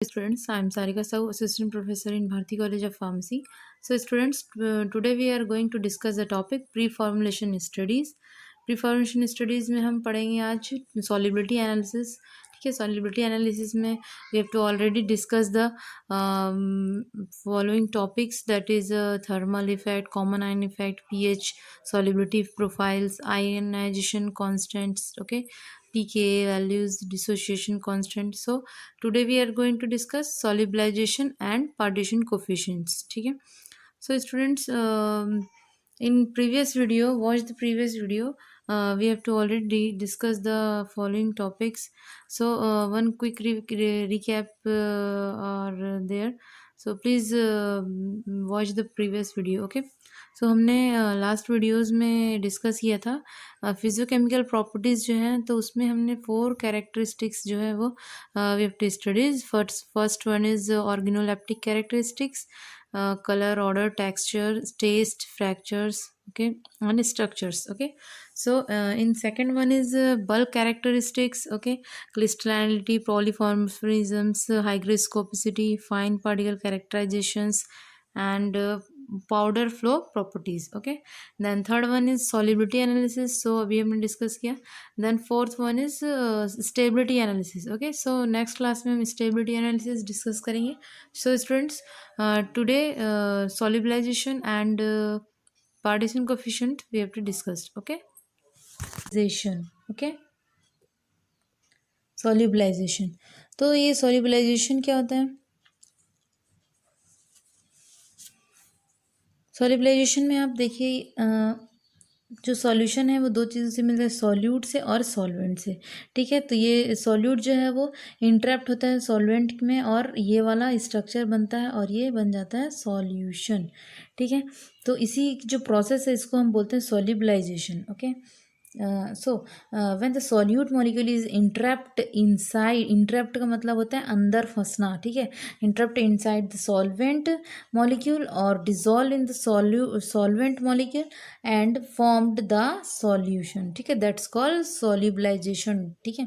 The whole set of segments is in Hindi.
Students, I am Sarika Sahu, Assistant Professor in Bharati College of Pharmacy. So, students, today we are going to discuss the topic pre-formulation studies. Pre-formulation studies में हम पढ़ेंगे आज solubility analysis. ठीक है, solubility analysis में we have to already discuss the following topics, that is thermal effect, common ion effect, pH, solubility profiles, ionization constants, okay, pKa values, dissociation constant. So today we are going to discuss solubilization and partition coefficients. ठीक है. So students, in previous video, watch the previous video. We have to already discuss the following topics. So one quick recap are there. So please watch the previous video. Okay. So हमने लास्ट वीडियोस में डिस्कस किया था फिजियोकेमिकल प्रॉपर्टीज़ जो हैं, तो उसमें हमने 4 कैरेक्टरिस्टिक्स जो है वो we have to studies. First one is organoleptic characteristics, color, order, texture, taste, fractures, okay, and structures. Okay, so in second one is bulk characteristics, okay, crystallinity, polymorphisms, hygroscopicity, fine particle characterizations, and powder flow properties. Okay, then third one is solubility analysis, so अभी हमने डिस्कस किया. Then fourth one is stability analysis. Okay, so next class में हम stability analysis डिस्कस करेंगे. So students, today solubilization and partition coefficient we have to discuss. Okay, okay, solubilization. तो ये solubilization क्या होता है? सॉल्युबलाइजेशन में आप देखिए जो सॉल्यूशन है वो दो चीज़ों से मिलता है, सॉल्यूट से और सॉल्वेंट से. ठीक है, तो ये सॉल्यूट जो है वो इंटरेक्ट होता है सॉल्वेंट में और ये वाला स्ट्रक्चर बनता है और ये बन जाता है सॉल्यूशन. ठीक है, तो इसी जो प्रोसेस है इसको हम बोलते हैं solubilization. Okay, so when the solute molecule is entrapped inside, entrapped का मतलब होता है अंदर फंसना. ठीक है, entrapped inside the solvent molecule और dissolve in the solvent molecule and formed the solution. ठीक है, दैट्स कॉल्ड सॉल्युबलाइजेशन. ठीक है,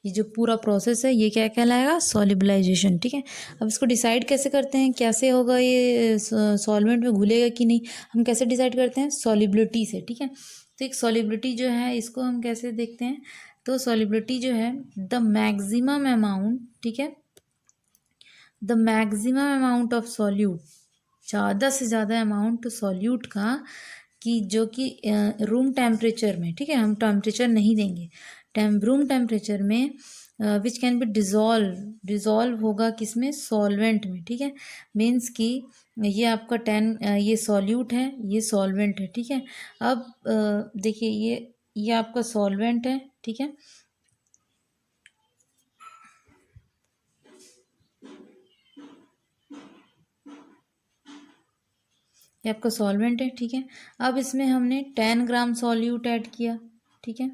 ये जो पूरा प्रोसेस है ये क्या कहलाएगा? सॉल्युबलाइजेशन. ठीक है, अब इसको डिसाइड कैसे करते हैं, कैसे होगा ये सॉल्वेंट में घुलेगा कि नहीं, हम कैसे डिसाइड करते हैं? सॉल्युबिलिटी से. ठीक है, तो एक सॉल्युबिलिटी जो है इसको हम कैसे देखते हैं? तो सॉल्युबिलिटी जो है द मैक्सिमम अमाउंट, ठीक है, the maximum amount of solute, ज़्यादा से ज़्यादा अमाउंट सॉल्यूट का कि जो कि रूम टेम्परेचर में, ठीक है, हम टेम्परेचर नहीं देंगे, रूम टेम्परेचर में विच कैन बी डिज़ोल्व होगा किसमें? सॉल्वेंट में. ठीक है, मीन्स कि ये आपका ये सॉल्यूट है, ये सॉल्वेंट है. ठीक है, अब देखिए ये आपका सॉल्वेंट है. ठीक है, ये आपका सॉल्वेंट है. ठीक है, अब इसमें हमने 10 ग्राम सॉल्यूट ऐड किया. ठीक है,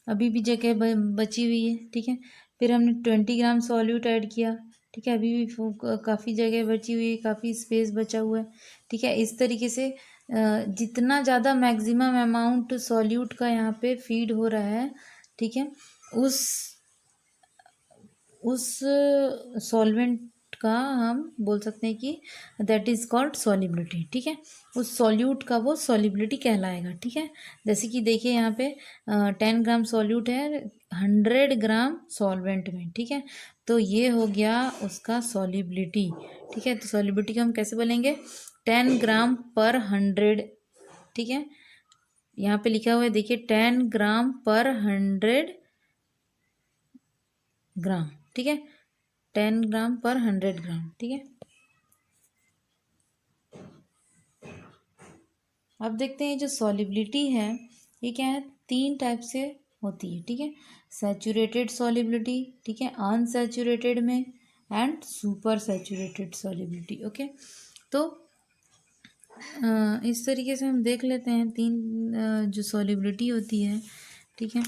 अभी भी जगह बची हुई है. ठीक है, फिर हमने 20 ग्राम सॉल्यूट ऐड किया. ठीक है, अभी भी काफ़ी जगह बची हुई है, काफ़ी स्पेस बचा हुआ है. ठीक है, इस तरीके से जितना ज़्यादा मैक्सिमम अमाउंट सॉल्यूट का यहाँ पे फीड हो रहा है, ठीक है, उस सॉल्वेंट का हम बोल सकते हैं कि दैट इज़ कॉल्ड सॉल्युबिलिटी. ठीक है, उस सॉल्यूट का वो सॉल्युबिलिटी कहलाएगा. ठीक है, जैसे कि देखिए यहाँ पे 10 ग्राम सॉल्यूट है 100 ग्राम सॉल्वेंट में. ठीक है, तो ये हो गया उसका सॉल्युबिलिटी. ठीक है, तो सॉल्युबिलिटी को हम कैसे बोलेंगे? 10 ग्राम पर 100. ठीक है, यहाँ पे लिखा हुआ है देखिए 10 ग्राम पर 100 ग्राम. ठीक है, 10 ग्राम पर 100 ग्राम. ठीक है, अब देखते हैं जो सॉल्युबिलिटी है ये क्या है? 3 टाइप से होती है. ठीक है, सैचुरेटेड सॉल्युबिलिटी, ठीक है, अनसैचुरेटेड में, and super saturated solubility. Okay, तो इस तरीके से हम देख लेते हैं 3 जो सॉल्युबिलिटी होती है. ठीक है,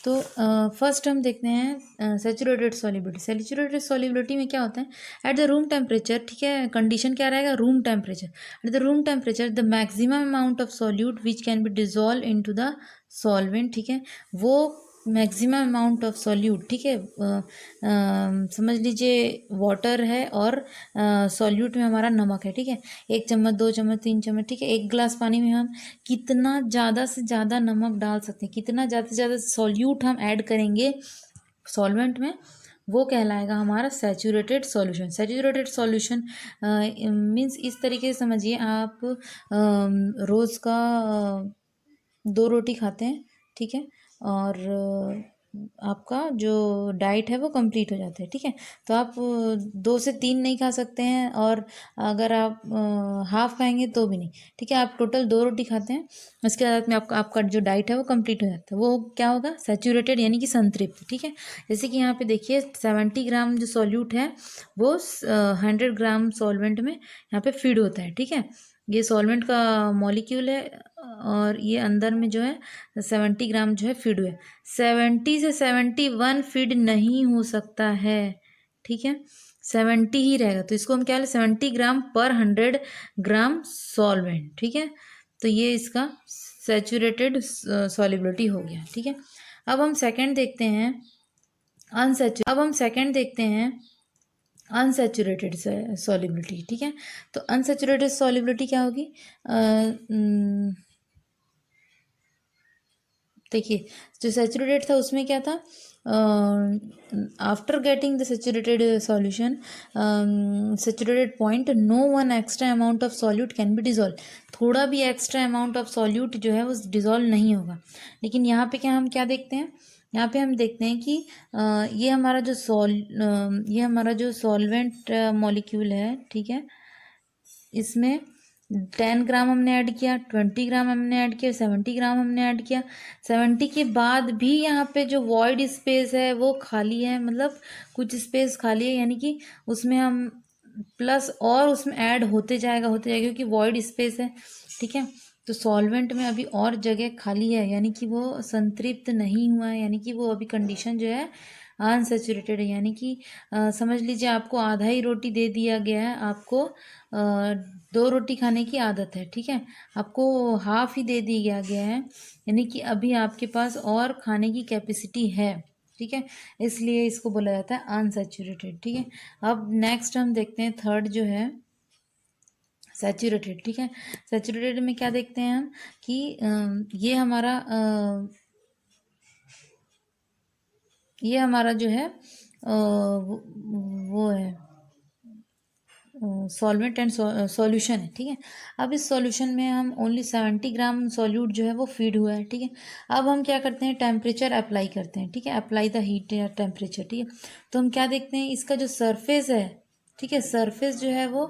तो फर्स्ट हम देखते हैं सैचुरेटेड सॉल्युबिलिटी. सैचुरेटेड सॉल्युबिलिटी में क्या होता है? एट द रूम टेम्परेचर, ठीक है, कंडीशन क्या रहेगा? Room temperature. At the room temperature the maximum amount of solute which can be dissolve into the solvent, ठीक है, वो मैक्सिमम अमाउंट ऑफ सॉल्यूट, ठीक है। समझ लीजिए वाटर है और सॉल्यूट में हमारा नमक है, ठीक है। 1 चम्मच, 2 चम्मच, 3 चम्मच, ठीक है। 1 गिलास पानी में हम कितना ज़्यादा से ज़्यादा नमक डाल सकते हैं, कितना ज़्यादा से ज़्यादा सॉल्यूट हम ऐड करेंगे सॉल्वेंट में, वो कहलाएगा हमारा saturated solution. Saturated solution means इस तरीके से समझिए आप रोज़ का 2 रोटी खाते हैं, ठीक है। और आपका जो डाइट है वो कंप्लीट हो जाता है, ठीक है। तो आप 2 से 3 नहीं खा सकते हैं, और अगर आप हाफ खाएंगे तो भी नहीं, ठीक है। आप टोटल 2 रोटी खाते हैं, उसके बाद में आपका जो डाइट है वो कंप्लीट हो जाता है। वो क्या होगा? सैचुरेटेड यानी कि संतृप्त, ठीक है। जैसे कि यहाँ पे देखिए 70 ग्राम जो सॉल्यूट है वो 100 ग्राम सॉल्वेंट में यहाँ पे फीड होता है, ठीक है। ये सॉल्वेंट का मॉलिक्यूल है, और ये अंदर में जो है 70 ग्राम जो है फीड हुए। 70 से 71 फीड नहीं हो सकता है, ठीक है। 70 ही रहेगा, तो इसको हम क्या लें? 70 ग्राम पर 100 ग्राम सॉल्वेंट, ठीक है। तो ये इसका सैचुरेटेड सॉलिबिलिटी हो गया, ठीक है। अब हम सेकंड देखते हैं अनसैचुरेटेड सॉलिबिलिटी, ठीक है। तो अनसैचुरेटेड सॉलिबिलिटी क्या होगी? देखिए जो सैचुरेटेड था उसमें क्या था? After getting the saturated solution saturated point, no one extra amount of solute can be dissolve. थोड़ा भी एक्स्ट्रा अमाउंट ऑफ सॉल्यूट जो है वो डिजॉल्व नहीं होगा। लेकिन यहाँ पे हम क्या देखते हैं? यहाँ पे हम देखते हैं कि ये हमारा जो सॉल्वेंट मॉलिक्यूल है, ठीक है, इसमें 10 ग्राम हमने ऐड किया, 20 ग्राम हमने ऐड किया, 70 ग्राम हमने ऐड किया। 70 के बाद भी यहाँ पे जो वॉइड स्पेस है वो खाली है, मतलब कुछ स्पेस खाली है, यानी कि उसमें हम प्लस और उसमें ऐड होते जाएगा क्योंकि वॉइड स्पेस है, ठीक है। तो सॉल्वेंट में अभी और जगह खाली है, यानी कि वो संतृप्त नहीं हुआ है, यानी कि वो अभी कंडीशन जो है अनसैचुरेटेड है। यानी कि समझ लीजिए आपको आधा ही रोटी दे दिया गया है, आपको 2 रोटी खाने की आदत है, ठीक है। आपको हाफ ही दे दिया गया है, यानी कि अभी आपके पास और खाने की कैपेसिटी है, ठीक है। इसलिए इसको बोला जाता है अनसैचुरेटेड, ठीक है। अब नेक्स्ट हम देखते हैं थर्ड जो है सैचुरेटेड, ठीक है। सैचुरेटेड में क्या देखते हैं हम कि ये हमारा जो है वो है सॉल्वेंट एंड सॉल्यूशन है, ठीक है। अब इस सॉल्यूशन में हम ओनली 70 ग्राम सॉल्यूट जो है वो फीड हुआ है, ठीक है। अब हम क्या करते हैं? टेम्परेचर अप्लाई करते हैं, ठीक है। अप्लाई द हीट या टेम्परेचर, ठीक है। तो हम क्या देखते हैं? इसका जो सरफेस है, ठीक है, सरफेस जो है वो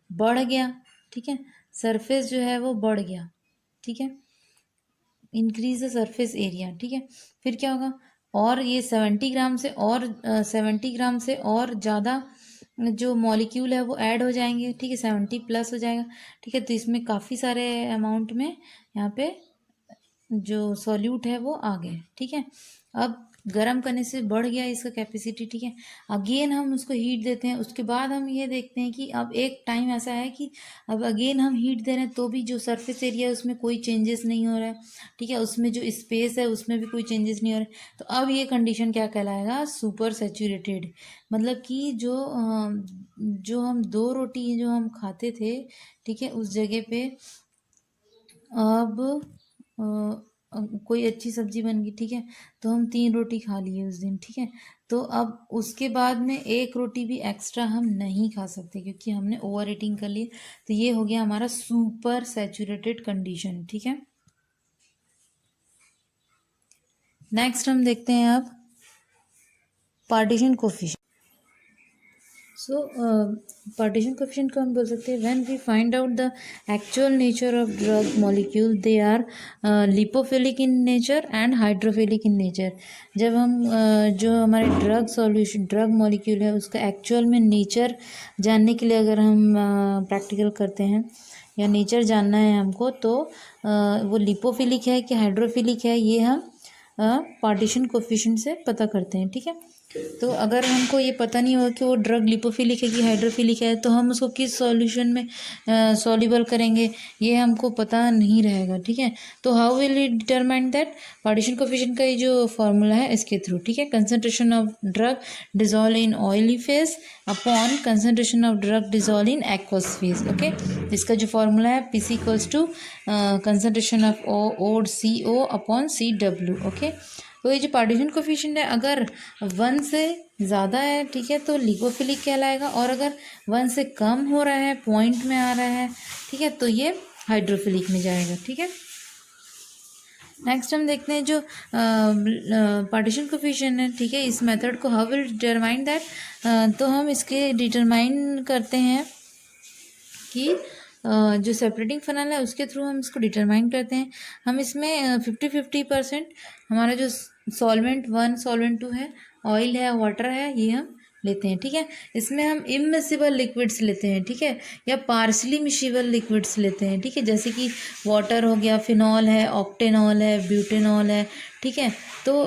बढ़ गया, ठीक है। सरफेस जो है वो बढ़ गया, ठीक है। इंक्रीज द सरफेस एरिया, ठीक है। फिर क्या होगा? और ये 70 ग्राम से और ज़्यादा जो मॉलिक्यूल है वो ऐड हो जाएंगे, ठीक है। 70+ हो जाएगा, ठीक है। तो इसमें काफ़ी सारे अमाउंट में यहाँ पे जो सॉल्यूट है वो आ गए, ठीक है। अब गर्म करने से बढ़ गया इसका कैपेसिटी, ठीक है। अगेन हम उसको हीट देते हैं, उसके बाद हम ये देखते हैं कि अब एक टाइम ऐसा है कि अब अगेन हम हीट दे रहे हैं तो भी जो सरफेस एरिया है उसमें कोई चेंजेस नहीं हो रहा है, ठीक है। उसमें जो स्पेस है उसमें भी कोई चेंजेस नहीं हो रहा है। तो अब ये कंडीशन क्या कहलाएगा? Super saturated. मतलब कि जो हम 2 रोटी जो हम खाते थे, ठीक है, उस जगह पे अब कोई अच्छी सब्जी बन गई, ठीक है, तो हम 3 रोटी खा लिए उस दिन, ठीक है। तो अब उसके बाद में 1 रोटी भी एक्स्ट्रा हम नहीं खा सकते क्योंकि हमने ओवर ईटिंग कर ली। तो ये हो गया हमारा सुपर सैचुरेटेड कंडीशन, ठीक है। नेक्स्ट हम देखते हैं अब partition coefficient. So partition coefficient को हम बोल सकते हैं when we find out the actual nature of drug molecule, they are lipophilic in nature and hydrophilic in nature. जब हम जो हमारे ड्रग मॉलिक्यूल है उसका एक्चुअल में नेचर जानने के लिए अगर हम प्रैक्टिकल करते हैं या नेचर जानना है हमको, तो वो लिपोफिलिक है कि हाइड्रोफिलिक है, ये हम पार्टीशन कोफिशिएंट से पता करते हैं, ठीक है। तो अगर हमको ये पता नहीं होगा कि वो ड्रग लिपोफिलिक है कि हाइड्रोफिलिक है, तो हम उसको किस सॉल्यूशन में सॉल्युबल करेंगे, ये हमको पता नहीं रहेगा। ठीक है, तो how will you determine that? Partition coefficient का ये जो फॉर्मूला है इसके थ्रू। ठीक है, concentration of drug dissolve in oily phase upon concentration of drug dissolve in aqueous phase. Okay, इसका जो फॉर्मूला है P C equals to concentration of O C O upon C W. Okay, तो ये जो पार्टीशन कोफिशिएंट है अगर 1 से ज़्यादा है, ठीक है, तो लिपोफिलिक कहलाएगा, और अगर 1 से कम हो रहा है, पॉइंट में आ रहा है, ठीक है, तो ये हाइड्रोफिलिक में जाएगा। ठीक है, नेक्स्ट हम देखते हैं जो पार्टीशन कोफिशिएंट है। ठीक है, इस मेथड को हाउ विल डिटरमाइन दैट? तो हम इसके डिटरमाइन करते हैं कि जो सेपरेटिंग फनल है उसके थ्रू हम इसको डिटरमाइन करते हैं। हम इसमें 50-50% हमारा जो सॉल्वेंट 1 सॉल्वेंट 2 है, ऑयल है, वाटर है, ये हम लेते हैं। ठीक है, इसमें हम इमिसिबल लिक्विड्स लेते हैं, ठीक है, या पार्शली मिसिबल लिक्विड्स लेते हैं। ठीक है, जैसे कि वाटर हो गया, फिनॉल है, ऑक्टेनॉल है, ब्यूटेनॉल है। ठीक है, तो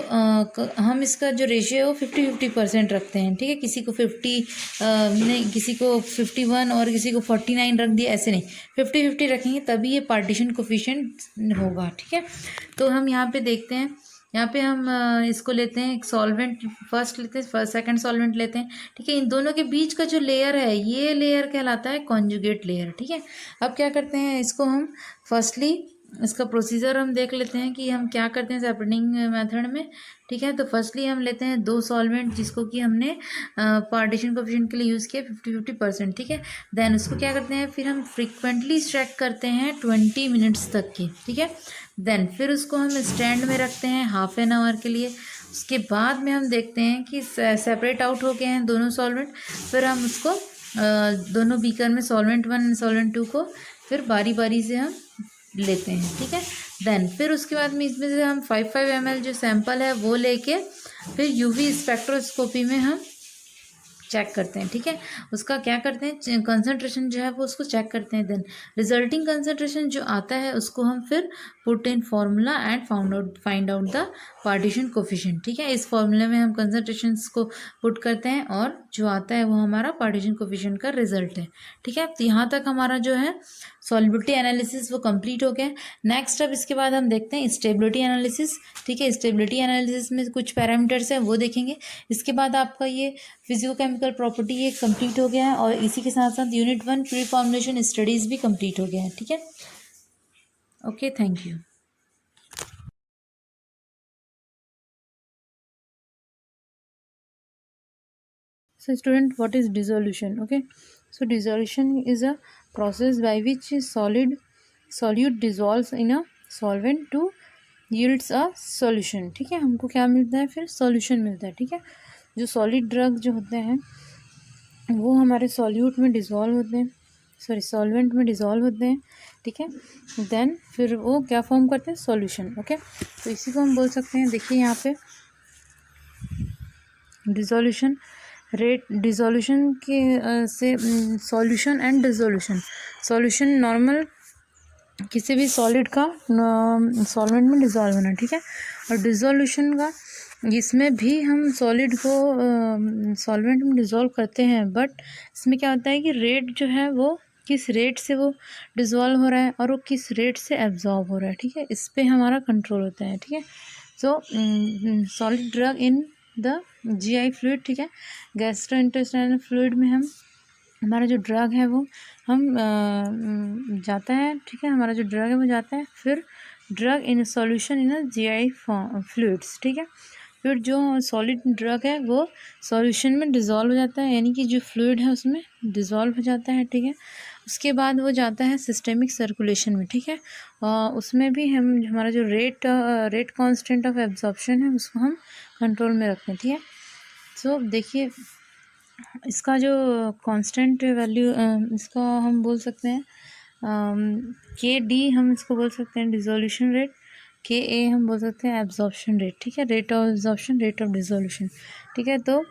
हम इसका जो रेशियो है वो 50-50% रखते हैं। ठीक है, किसी को 50 नहीं, किसी को 51 और किसी को 49 रख दिया, ऐसे नहीं, 50-50 रखेंगे तभी ये पार्टीशन कोफिशिएंट होगा। ठीक है, तो हम यहाँ पे देखते हैं, यहाँ पे हम इसको लेते हैं, एक सॉल्वेंट फर्स्ट लेते हैं, फर्स्ट सेकंड सॉल्वेंट लेते हैं। ठीक है, इन दोनों के बीच का जो लेयर है ये लेयर कहलाता है कॉन्जुगेट लेयर। ठीक है, अब क्या करते हैं, इसको हम फर्स्टली इसका प्रोसीजर हम देख लेते हैं कि हम क्या करते हैं सेपरेटिंग मेथड में। ठीक है, तो फर्स्टली हम लेते हैं 2 सॉल्वेंट जिसको कि हमने पार्टीशन कोफिशिएंट के लिए यूज़ किया 50-50%। ठीक है, देन उसको क्या करते हैं, फिर हम फ्रीक्वेंटली स्ट्रैक करते हैं 20 मिनट्स तक की। ठीक है, देन फिर उसको हम स्टैंड में रखते हैं हाफ एन आवर के लिए। उसके बाद में हम देखते हैं कि सेपरेट आउट हो गए हैं दोनों सॉल्वेंट, फिर हम उसको दोनों बीकर में सॉल्वेंट 1 सॉल्वेंट 2 को फिर बारी बारी से हम लेते हैं। ठीक है, देन फिर उसके बाद में इसमें से हम 5 ml जो सैंपल है वो लेके फिर यूवी स्पेक्ट्रोस्कोपी में हम चेक करते हैं। ठीक है, उसका क्या करते हैं, कंसंट्रेशन जो है वो उसको चेक करते हैं। देन रिजल्टिंग कंसंट्रेशन जो आता है उसको हम फिर put in formula and find out the partition coefficient. ठीक है, इस फार्मूले में हम कंसंट्रेशंस को पुट करते हैं और जो आता है वो हमारा पार्टीशन कोफिशिएंट का रिजल्ट है। ठीक है, तो यहाँ तक हमारा जो है सॉल्युबिलिटी एनालिसिस वो कंप्लीट हो गया। नेक्स्ट अब इसके बाद हम देखते हैं स्टेबिलिटी एनालिसिस। ठीक है, स्टेबिलिटी एनालिसिस में कुछ पैरामीटर्स हैं वो देखेंगे। इसके बाद आपका ये फिजिकोकेमिकल प्रॉपर्टी ये कंप्लीट हो गया है, और इसी के साथ साथ यूनिट 1 प्री फॉर्मुलेशन स्टडीज़ भी कंप्लीट हो गया है। ठीक है, okay, thank you. So student, what is dissolution? Okay, so dissolution is a process by which solute dissolves in a solvent to yields a solution. ठीक है, हमको क्या मिलता है, फिर सॉल्यूशन मिलता है। ठीक है, जो सॉलिड ड्रग जो होते हैं वो हमारे सॉल्यूट में डिज़ोल्व होते हैं, सॉरी सॉल्वेंट में डिज़ोल्व होते हैं। ठीक है, देन फिर वो क्या फॉर्म करते हैं, सॉल्यूशन। ओके, तो इसी को हम बोल सकते हैं, देखिए यहाँ पे डिज़ोल्यूशन रेट, डिज़ोल्यूशन के से सॉल्यूशन एंड डिज़ोल्यूशन। सॉल्यूशन नॉर्मल किसी भी सॉलिड का सॉल्वेंट में डिज़ोल्व होना। ठीक है, और डिज़ोल्यूशन का इसमें भी हम सॉलिड को सॉल्वेंट में डिज़ोल्व करते हैं, बट इसमें क्या होता है कि रेट जो है वो किस रेट से वो डिज़ोल्व हो रहा है और वो किस रेट से एब्जॉर्ब हो रहा है। ठीक है, इस पर हमारा कंट्रोल होता है। ठीक है, सो solid drug in the GI fluid. ठीक है, गैस्ट्रोइंटेस्टाइनल फ्लूइड में हम हमारा जो ड्रग है वो हम जाता है। ठीक है, हमारा जो ड्रग है वो जाता है, फिर drug in solution in a GI fluids. ठीक है, फिर जो सॉलिड ड्रग है वो सॉल्यूशन में डिज़ोल्व हो जाता है, यानी कि जो फ्लूइड है उसमें डिज़ोल्व हो जाता है। ठीक है, उसके बाद वो जाता है सिस्टेमिक सर्कुलेशन में। ठीक है, उसमें भी हम हमारा जो रेट कांस्टेंट ऑफ एब्जॉर्प्शन है उसको हम कंट्रोल में रखते हैं। ठीक है, सो देखिए इसका जो कांस्टेंट वैल्यू इसका हम बोल सकते हैं के डी, हम इसको बोल सकते हैं डिज़ोल्यूशन रेट, के ए हम बोल सकते हैं एब्जॉर्प्शन रेट। ठीक है, rate of absorption, rate of dissolution. ठीक है, तो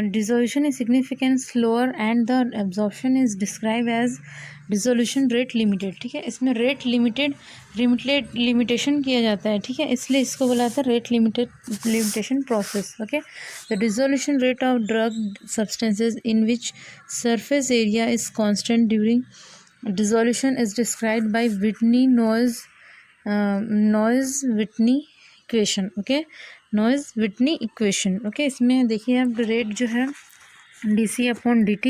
dissolution is significantly slower and the absorption is described as dissolution rate limited, ठीक है। इसमें रेट लिमिटेशन किया जाता है, ठीक है, इसलिए इसको बोला जाता है rate limitation process. Okay, the dissolution rate of drug substances in which surface area is constant during dissolution is described by Noyes Whitney equation. Okay, Noyes Whitney equation. Okay, इसमें देखिए अब रेट जो है dc/dt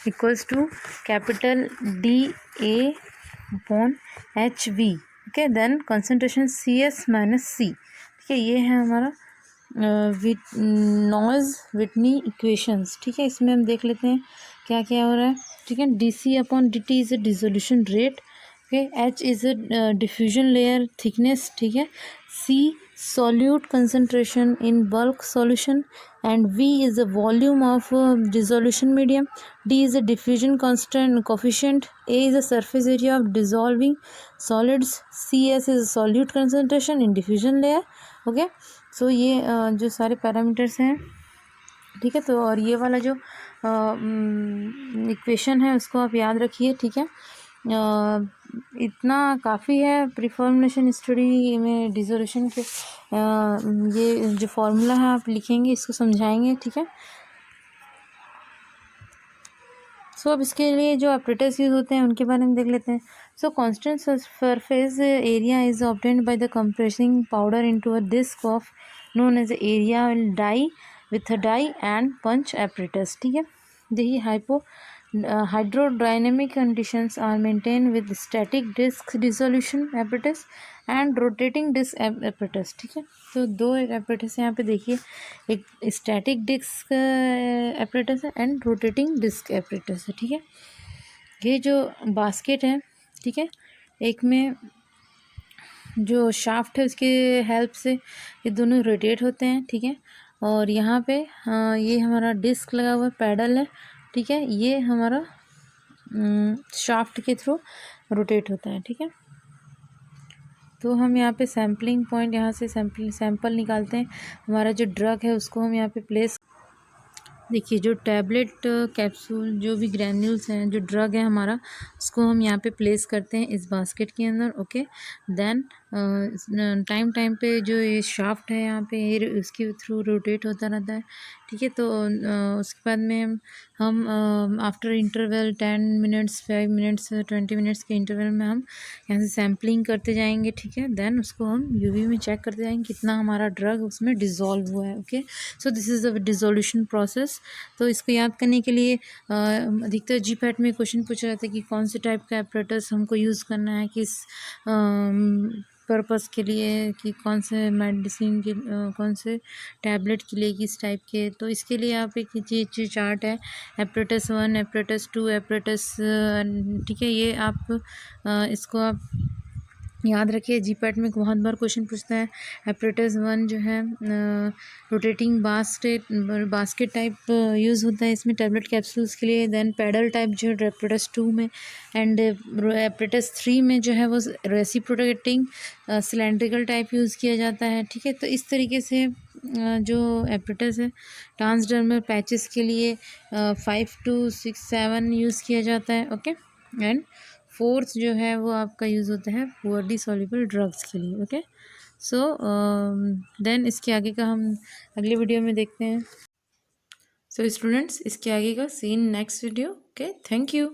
equals to capital DA/HV। Okay, then concentration CS-C। ठीक है, ये है हमारा नॉइज विटनी इक्वेशंस। ठीक है, इसमें हम देख लेते हैं क्या क्या हो रहा है। ठीक है, dc/dt is a dissolution rate. Okay, H is a diffusion layer thickness. ठीक है, C solute concentration in bulk solution, and V is the volume of dissolution medium. D is the diffusion constant coefficient. A is the surface area of dissolving solids. CS is the solute concentration in diffusion layer. Okay, so ये जो सारे पैरामीटर्स हैं, ठीक है। तो और ये वाला जो इक्वेशन है उसको आप याद रखिए। ठीक है, इतना काफ़ी है प्रीफॉर्मुलेशन स्टडी में डिसोल्यूशन के। ये जो फॉर्मूला है आप लिखेंगे, इसको समझाएंगे। ठीक है, सो अब इसके लिए जो ऑपरेटर्स यूज होते हैं उनके बारे में देख लेते हैं। So constant surface area is obtained by the compressing powder into a disc of known as area die with a die and punch apparatus। ठीक है, देखिए hydrodynamic conditions are maintained with static disk dissolution apparatus and rotating disk apparatus। ठीक है, तो दो apparatus यहाँ पे देखिए, एक static disk apparatus है एंड rotating disk apparatus है। ठीक है, ये जो बास्केट है, ठीक है, एक में जो शाफ्ट है उसके हेल्प से ये दोनों रोटेट होते हैं। ठीक है, और यहाँ पे ये हमारा डिस्क लगा हुआ है, पैडल है। ठीक है, ये हमारा शाफ्ट के थ्रू रोटेट होता है। ठीक है, तो हम यहाँ पे सैम्पलिंग पॉइंट, यहाँ से सैंपल निकालते हैं। हमारा जो ड्रग है उसको हम यहाँ पे प्लेस, देखिए जो टैबलेट कैप्सूल जो भी ग्रैन्यूल्स हैं, जो ड्रग है हमारा, उसको हम यहाँ पे प्लेस करते हैं इस बास्केट के अंदर। ओके, देन टाइम पे जो ये शाफ्ट है यहाँ पे, ये उसके थ्रू रोटेट होता रहता है। ठीक है, तो उसके बाद में हम after interval 10 minutes 5 minutes 20 minutes के इंटरवल में हम यहाँ से सैम्पलिंग करते जाएंगे। ठीक है, देन उसको हम यूवी में चेक करते जाएंगे कितना हमारा ड्रग उसमें डिज़ोल्व हुआ है। Okay, so this is the dissolution process. तो इसको याद करने के लिए अधिकतर जीपैट में क्वेश्चन पूछा जाता है कि कौन से टाइप का एपरेटस हमको यूज़ करना है, किस पर्पस के लिए, कि कौन से मेडिसिन के कौन से टैबलेट के लिए, किस टाइप के। तो इसके लिए आप एक ये चार्ट है, एपरेटस 1, एपरेटस 2, एपरेटस। ठीक है, ये आप इसको आप याद रखिए। जीपैट में बहुत बार क्वेश्चन पूछता है। एपरेटस 1 जो है रोटेटिंग बास्केट टाइप यूज़ होता है इसमें टैबलेट कैप्सूल्स के लिए। देन पैडल टाइप जो है एपरेटस 2 में, एंड एपरेटस 3 में जो है वो रेसिप्रोकेटिंग सिलेंड्रिकल टाइप यूज़ किया जाता है। ठीक है, तो इस तरीके से जो एपरेटस है ट्रांसडर्मल पैचेस के लिए 5 to 6 7 यूज़ किया जाता है। ओके, एंड 4th जो है वो आपका यूज़ होता है पुअरली सॉल्युबल ड्रग्स के लिए। ओके, सो देन इसके आगे का हम अगले वीडियो में देखते हैं। सो स्टूडेंट्स, इसके आगे का see in next video. Okay, thank you.